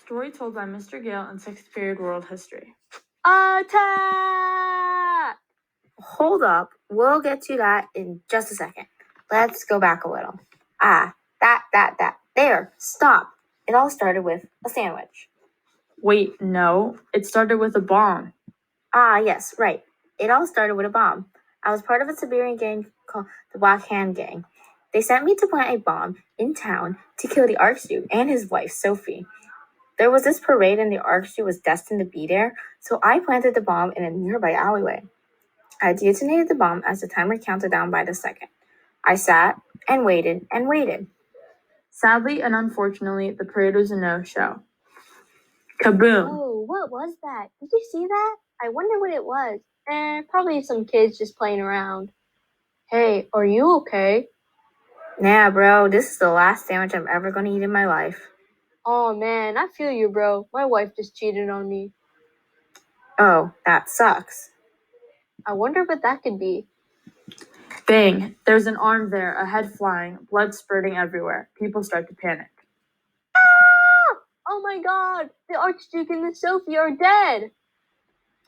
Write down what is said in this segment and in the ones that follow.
Story told by Mr. Gale in 6th period world history. Attack! Hold up, we'll get to that in just a second. Let's go back a little. There, stop. It all started with a sandwich. Wait, no, it started with a bomb. Yes, right. It all started with a bomb. I was part of a Siberian gang called the Black Hand Gang. They sent me to plant a bomb in town to kill the Archduke and his wife, Sophie. There was this parade and the Archduke was destined to be there, so I planted the bomb in a nearby alleyway. I detonated the bomb as the timer counted down by the second. I sat and waited and waited. Sadly and unfortunately, the parade was a no-show. Kaboom! Oh, what was that? Did you see that? I wonder what it was. Probably some kids just playing around. Hey, are you okay? Nah, bro, this is the last sandwich I'm ever gonna eat in my life. Oh man, I feel you, bro. My wife just cheated on me. Oh, that sucks. I wonder what that could be. Bang! There's an arm there, a head flying, blood spurting everywhere. People start to panic. Ah! Oh my god! The Archduke and the Sophie are dead!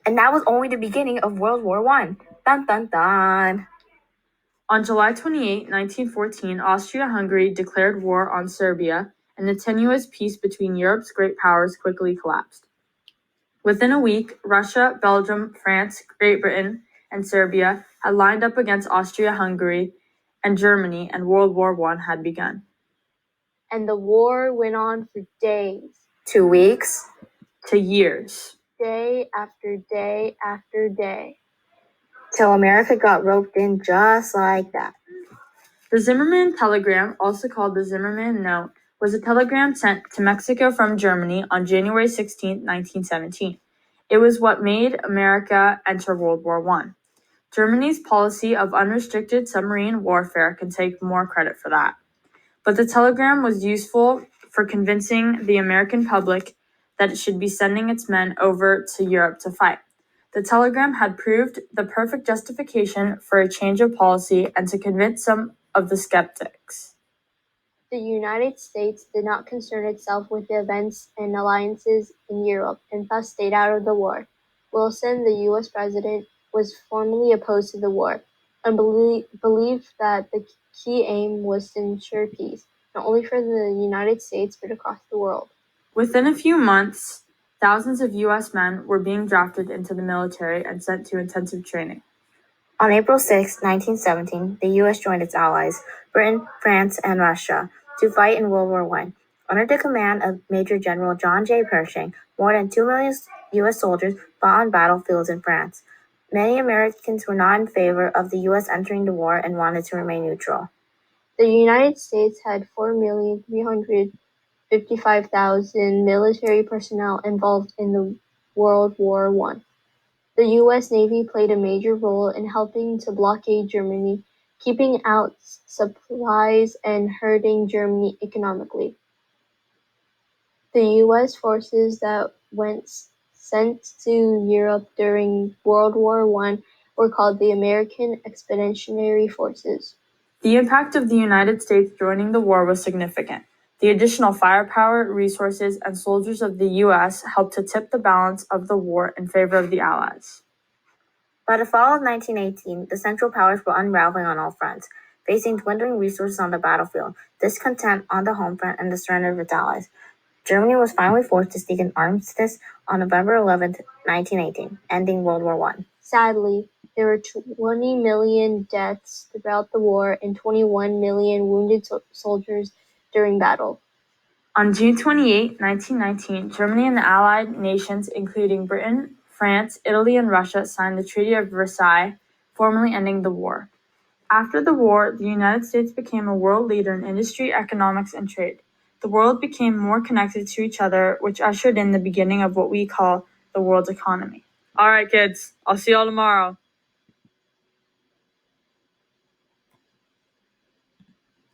And that was only the beginning of World War I. Dun dun dun. On July 28, 1914, Austria-Hungary declared war on Serbia, and the tenuous peace between Europe's great powers quickly collapsed. Within a week, Russia, Belgium, France, Great Britain, and Serbia had lined up against Austria-Hungary and Germany, and World War I had begun. And the war went on for days. 2 weeks. To years. Day after day after day. Till America got roped in just like that. The Zimmerman telegram, also called the Zimmerman note, was a telegram sent to Mexico from Germany on January 16, 1917. It was what made America enter World War I. Germany's policy of unrestricted submarine warfare can take more credit for that. But the telegram was useful for convincing the American public that it should be sending its men over to Europe to fight. The telegram had proved the perfect justification for a change of policy and to convince some of the skeptics. The United States did not concern itself with the events and alliances in Europe and thus stayed out of the war. Wilson, the U.S. president, was formally opposed to the war and believed that the key aim was to ensure peace, not only for the United States but across the world. Within a few months, thousands of U.S. men were being drafted into the military and sent to intensive training. On April 6, 1917, the U.S. joined its allies, Britain, France, and Russia, to fight in World War I. Under the command of Major General John J. Pershing, more than 2 million U.S. soldiers fought on battlefields in France. Many Americans were not in favor of the U.S. entering the war and wanted to remain neutral. The United States had 4,355,000 military personnel involved in the World War I. The U.S. Navy played a major role in helping to blockade Germany, keeping out supplies and hurting Germany economically. The U.S. forces that went sent to Europe during World War I were called the American Expeditionary Forces. The impact of the United States joining the war was significant. The additional firepower, resources, and soldiers of the U.S. helped to tip the balance of the war in favor of the Allies. By the fall of 1918, the Central Powers were unraveling on all fronts, facing dwindling resources on the battlefield, discontent on the home front, and the surrender of its allies. Germany was finally forced to seek an armistice on November 11, 1918, ending World War I. Sadly, there were 20 million deaths throughout the war and 21 million wounded soldiers during battle. On June 28, 1919, Germany and the Allied nations, including Britain, France, Italy, and Russia, signed the Treaty of Versailles, formally ending the war. After the war, the United States became a world leader in industry, economics, and trade. The world became more connected to each other, which ushered in the beginning of what we call the world economy. All right, kids, I'll see y'all tomorrow.